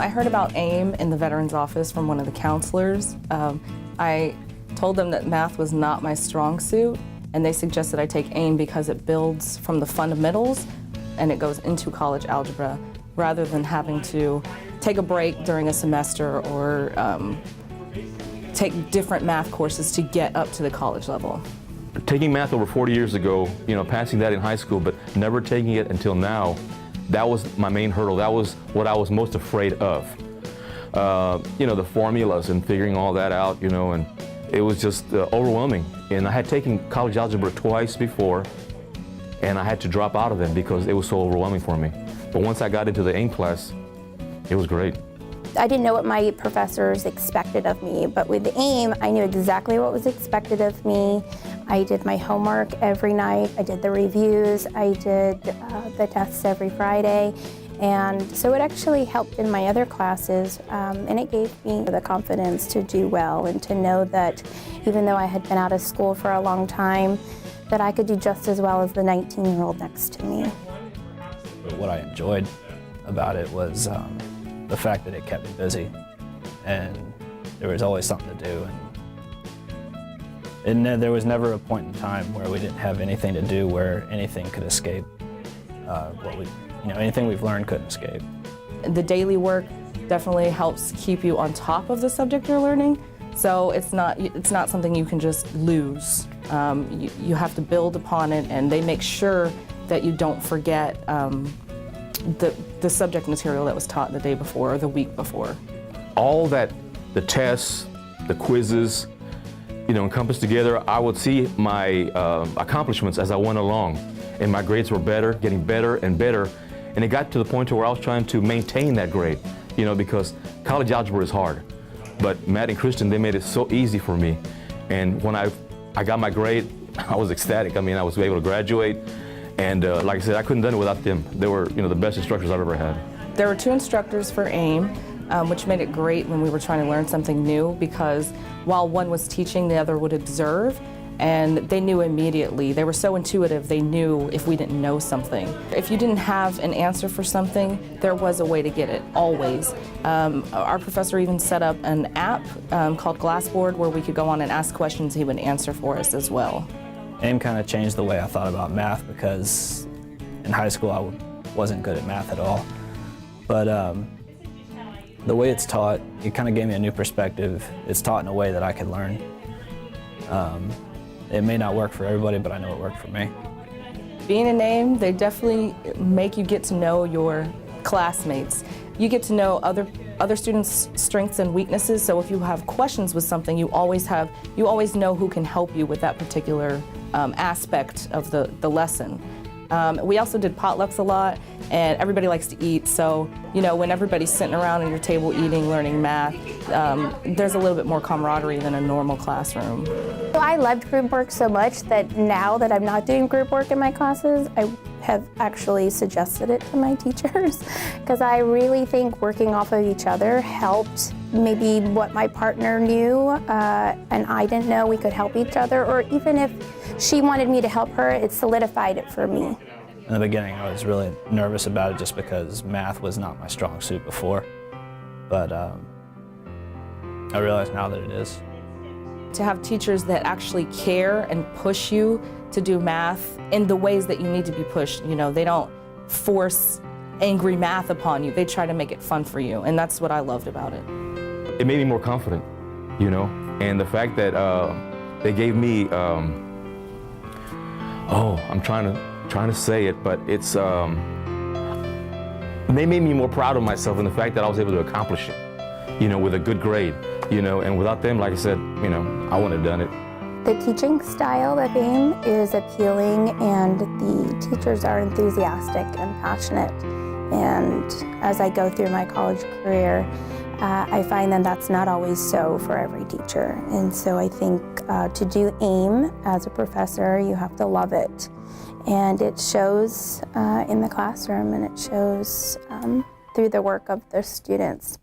I heard about AIM in the Veterans Office from one of the counselors. I told them that math was not my strong suit, and they suggested I take AIM because it builds from the fundamentals and it goes into college algebra, rather than having to take a break during a semester or take different math courses to get up to the college level. Taking math over 40 years ago, passing that in high school, but never taking it until now, that was my main hurdle. That was what I was most afraid of. The formulas and figuring all that out, and it was just overwhelming. And I had taken college algebra twice before, and I had to drop out of them because it was so overwhelming for me. But once I got into the AIM class, it was great. I didn't know what my professors expected of me, but with AIM, I knew exactly what was expected of me. I did my homework every night, I did the reviews, I did the tests every Friday, and so it actually helped in my other classes, and it gave me the confidence to do well and to know that even though I had been out of school for a long time, that I could do just as well as the 19-year-old next to me. What I enjoyed about it was the fact that it kept me busy, and there was always something to do, and there was never a point in time where we didn't have anything to do, where anything could escape. Anything we've learned couldn't escape. The daily work definitely helps keep you on top of the subject you're learning, so it's not something you can just lose. You have to build upon it, and they make sure that you don't forget the subject material that was taught the day before or the week before. All that, the tests, the quizzes, encompassed together, I would see my accomplishments as I went along, and my grades were better, getting better and better, and it got to the point where I was trying to maintain that grade, because college algebra is hard, but Matt and Christian, they made it so easy for me, and when I got my grade, I was ecstatic. I was able to graduate. And like I said, I couldn't have done it without them. They were, the best instructors I've ever had. There were 2 instructors for AIM, which made it great when we were trying to learn something new, because while one was teaching, the other would observe, and they knew immediately. They were so intuitive, they knew if we didn't know something. If you didn't have an answer for something, there was a way to get it, always. Our professor even set up an app called Glassboard, where we could go on and ask questions. He would answer for us as well. AIM kind of changed the way I thought about math, because in high school I wasn't good at math at all. But the way it's taught, it kind of gave me a new perspective. It's taught in a way that I could learn. It may not work for everybody, but I know it worked for me. Being in AIM, they definitely make you get to know your classmates. You get to know other students' strengths and weaknesses, so if you have questions with something, you always know who can help you with that particular aspect of the lesson. We also did potlucks a lot, and everybody likes to eat, so when everybody's sitting around at your table eating, learning math, there's a little bit more camaraderie than a normal classroom. I loved group work so much that now that I'm not doing group work in my classes, I have actually suggested it to my teachers, because I really think working off of each other helped maybe what my partner knew and I didn't know. We could help each other, or even if she wanted me to help her, it solidified it for me. In the beginning, I was really nervous about it just because math was not my strong suit before, but I realize now that it is. To have teachers that actually care and push you to do math in the ways that you need to be pushed. They don't force angry math upon you. They try to make it fun for you, and that's what I loved about it. It made me more confident, and the fact that they gave me, I'm trying to say it, but it's, they made me more proud of myself in the fact that I was able to accomplish it, with a good grade, and without them, like I said, I wouldn't have done it. The teaching style of AIM is appealing, and the teachers are enthusiastic and passionate. And as I go through my college career, I find that that's not always so for every teacher. And so I think to do AIM as a professor, you have to love it. And it shows in the classroom, and it shows through the work of the students.